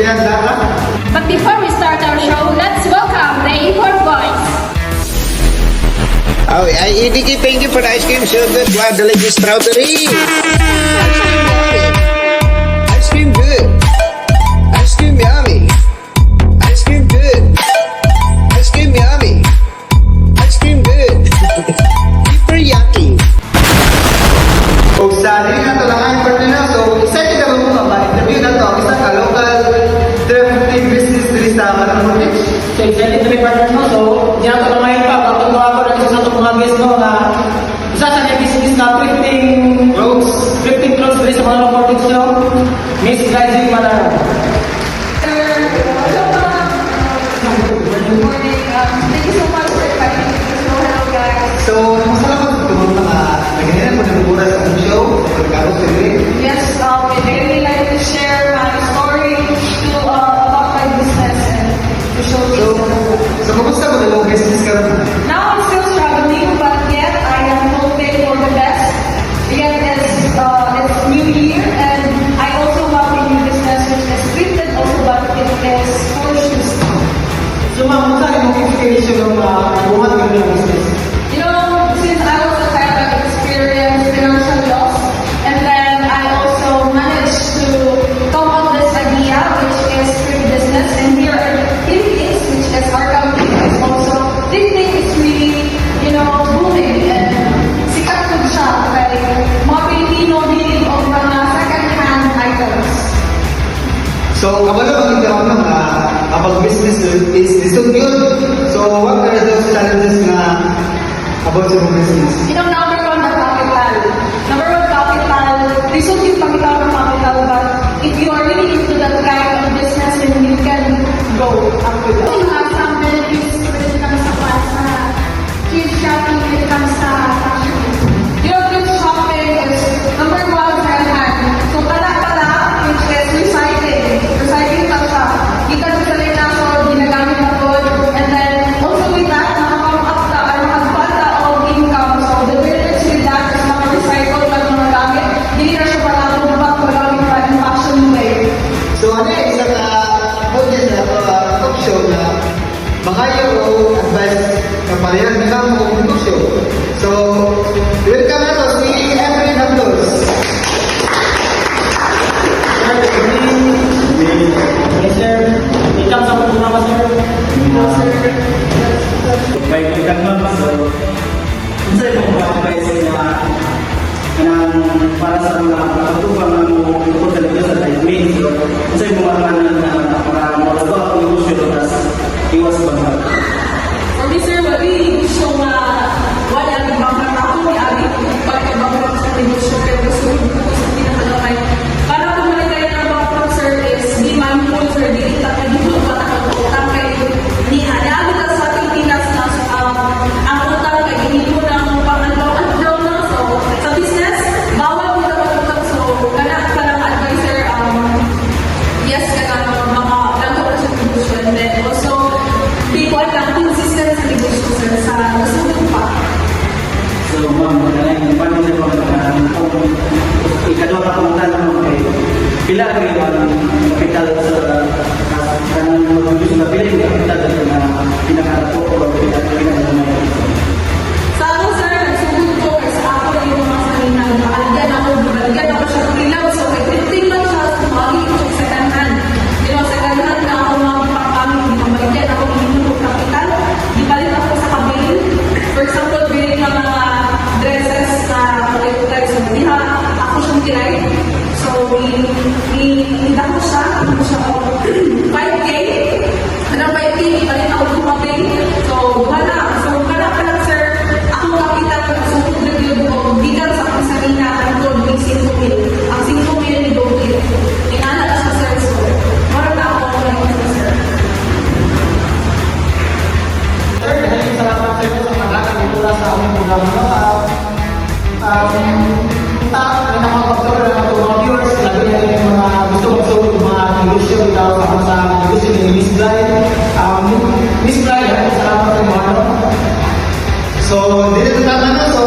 pinagda ka. But before we start our show, let's welcome the Import Boys. Oh, Idiki, thank you for the ice cream. So good. Wow, delicious strawberry. Ice cream good. Ice cream yummy. Ice cream good. Ice cream yummy. Ice cream good. Super yucky. So, sa rin na ito lang ang import nila. So, excited ka ba mo ba? Interview na ito. Isang ka local thrifting business dito sa Manamon Beach. So, excited to be partner mo. So, di na ito kumain pa. Pagpunto ako ng isa sa mga guest mo na isa sa business na thrifting Clothes. dito sa mga local beach nyo. Miss Glyzik Manara. Good morning. Thank you so much for inviting me. So, hello guys. So, masalamat ito mga naghahiran mo ng mura sa ating show. Pagkakaroon sa rin. Yes, I really like to share my story to about my business and to show So, this. so kumusta mo na yung business ka rin? Now I'm still struggling, but yet I am hoping for the best. Yet it's New Year, and I also have a new business which is thrifted also, but it is for shoes. So, ma'am, saan yung inspiration ng buhat ng business? You know, since I was a child, I experienced financial loss, and then I also managed to come up with this idea, which is thrift business. And here are the Philippines, which is our country, is also thrifting is really, you know, booming and sikat po siya. Like, mga Pilipino bilhin o mga second-hand items. So, kabalo maging ako ng about business is so good. So, what are those challenges na about sa business? You know, number one, the capital. Number one, capital. Result yung pagkakaw ng capital, but if you are really into that kind of business, then you can go up with that. You have some benefits when it comes sa sa cheap shopping when it comes sa fashion. You know, good shopping is number one, second hand. So, pala, which is recycling. Recycling ka siya. Kita sa salay na so, ginagamit na po. And then, also with that, nakakam up ka, or nakagpata o income. So, the benefits with that is maka-recycle ka ng mga gamit. Hindi na siya pala tumbak, magamit pa in fashion way. So, ano yung isang audience na talk show na makayo o advice na parehas na lang kung talk show. So, welcome na to si Efren Abdos. Sir, good evening. Yes, sir. Ikaw sa programa, sir. Baik ikan mas, saya mau mengapai saya para sa mga pagtutupang ng mga talaga sa timing. Saya mengatakan para melakukan negosyo atas iwas banget. For me, sir, wali gusto nga wala ang bangka ako ni Ari pagkabangka sa negosyo pero gusto ko sa pinakalakay. Para kung malagay ng bangka, sir, is di mindful, sir, di kita ka dito patakot-utang kay ni Ana. Kita sa Pilipinas na ang utang kay ginito ng pangalaw na. So, sa business, bawal mo na utang. So, kanak ka ng advisor, yes, kanak mga nagawa sa negosyo. And then also, di ko alam consistent sa negosyo, sir, sa nasunog pa. So ma'am, yung paano niyo kung ikadwa ka kung tanong mo kayo, pila kayo ang kapital sa kanang mag-negosyo na pila yung kapital na pinakarapo o pinakarapo. Sa ako, sir, nagsugod ko kasi ako yung mga salinang naalagyan ako siya ng ilaw. So, may printing lang siya sa mali ko sa second hand. You know, second hand na ako mga pagpapamit, hindi ko malagyan ako hinihintog kapital. Di palit ako sa kabili. For example, bilhin ng mga dresses na kulay-kulay sa buliha. Ako siyang kilay. So, hindi ko siya. Ako siya 5K. Anong 5K? Ipalit ako dumating. So, wala. So, wala pa lang, sir. Ako kapital pag sukod na yun ko. Bigal sa akong sarina. Ang gold, may 5 mil. Ang 5 mil ni gold mil. Inanap sa sir. So, meron na ako lang ito, sir. Sir, dahil salamat sa iyo sa pagkakang dito sa aming programa. May nakapagsawa na ito mga viewers, lagi na yung mga gusto magsuot ng mga negosyo dito sa negosyo ni Miss Bly. Miss Bly, salamat sa iyo. So, dito na naman. So,